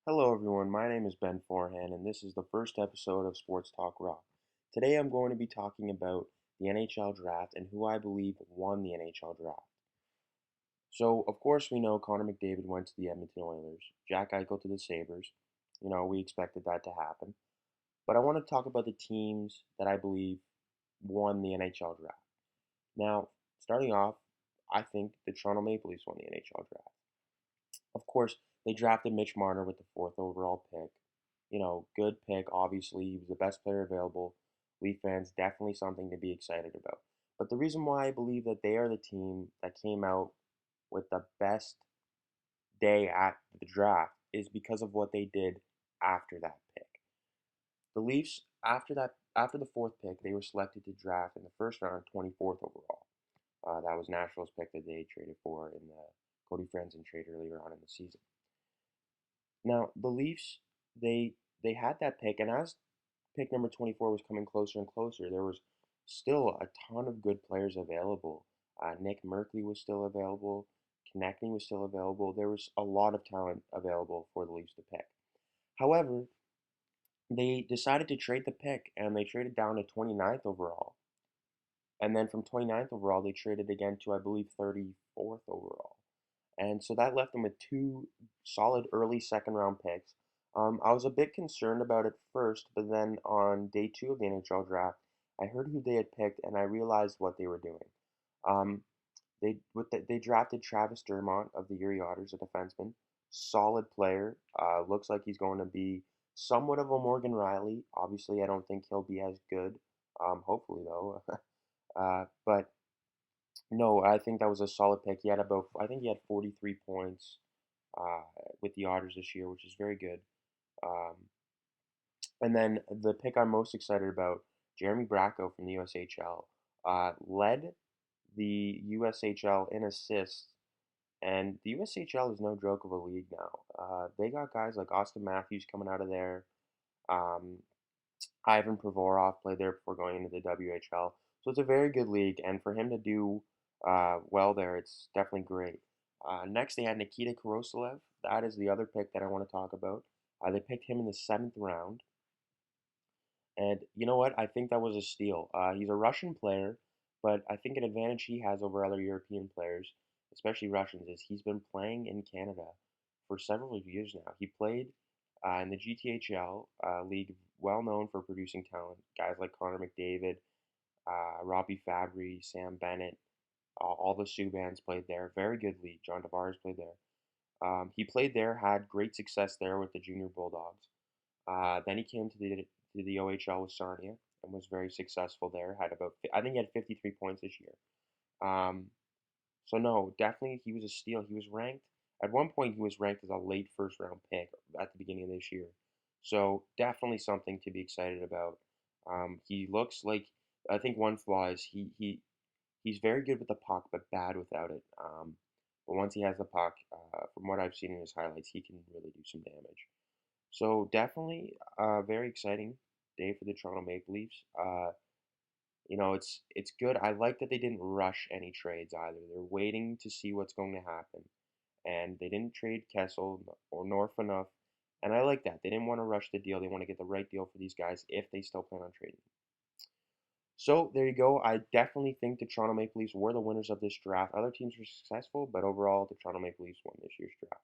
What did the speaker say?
Hello, everyone. My name is Ben Forehand, and this is the first episode of Sports Talk Raw. Today, I'm going to be talking about the NHL draft and who I believe won the NHL draft. So, of course, we know Connor McDavid went to the Edmonton Oilers, Jack Eichel to the Sabres. We expected that to happen. But I want to talk about the teams that I believe won the NHL draft. Now, starting off, I think the Toronto Maple Leafs won the NHL draft. Of course, they drafted Mitch Marner with the fourth overall pick. Good pick, obviously. He was the best player available. Leaf fans, definitely something to be excited about. But the reason why I believe that they are the team that came out with the best day at the draft is because of what they did after that pick. The Leafs, after the fourth pick, they were selected to draft in the first round, 24th overall. That was Nashville's pick that they traded for in the Cody Franzen trade earlier on in the season. Now, the Leafs, they had that pick, and as pick number 24 was coming closer and closer, there was still a ton of good players available. Nick Merkley was still available. Konechny was still available. There was a lot of talent available for the Leafs to pick. However, they decided to trade the pick, and they traded down to 29th overall. And then from 29th overall, they traded again to, I believe, 34th overall. And so that left them with two solid early second round picks. I was a bit concerned about it first, but then on day two of the NHL draft, I heard who they had picked and I realized what they were doing. Um, they drafted Travis Dermott of the Erie Otters, a defenseman, solid player. Looks like he's going to be somewhat of a Morgan Riley. Obviously, I don't think he'll be as good. Hopefully though. But no, I think that was a solid pick. I think he had 43 points uh, with the Otters this year, which is very good. Um, and then the pick I'm most excited about, Jeremy Bracco from the USHL, led the USHL in assists, and the USHL is no joke of a league now. They got guys like Austin Matthews coming out of there. Um, Ivan Provorov played there before going into the WHL. So it's a very good league, and for him to do well there, it's definitely great. Next, they had Nikita Koroselev. That is the other pick that I want to talk about. They picked him in the seventh round, and you know what? I think that was a steal. He's a Russian player, but I think an advantage he has over other European players, especially Russians, is he's been playing in Canada for several years now. He played in the GTHL league, well known for producing talent. Guys like Connor McDavid, Robbie Fabry, Sam Bennett, all the Subans played there. Very good league. John Tavares played there. He played there, had great success there with the Junior Bulldogs. Then he came to the OHL with Sarnia and was very successful there. I think he had 53 points this year. Um, so no, definitely he was a steal. He was ranked at one point. He was ranked as a late first round pick at the beginning of this year. So definitely something to be excited about. He looks like I think one flaw is he's very good with the puck, but bad without it. But once he has the puck, from what I've seen in his highlights, he can really do some damage. So definitely a very exciting day for the Toronto Maple Leafs. It's good. I like that they didn't rush any trades either. They're waiting to see what's going to happen, and they didn't trade Kessel or Norphanuff, and I like that. They didn't want to rush the deal. They want to get the right deal for these guys if they still plan on trading. So there you go. I definitely think the Toronto Maple Leafs were the winners of this draft. Other teams were successful, but overall, the Toronto Maple Leafs won this year's draft.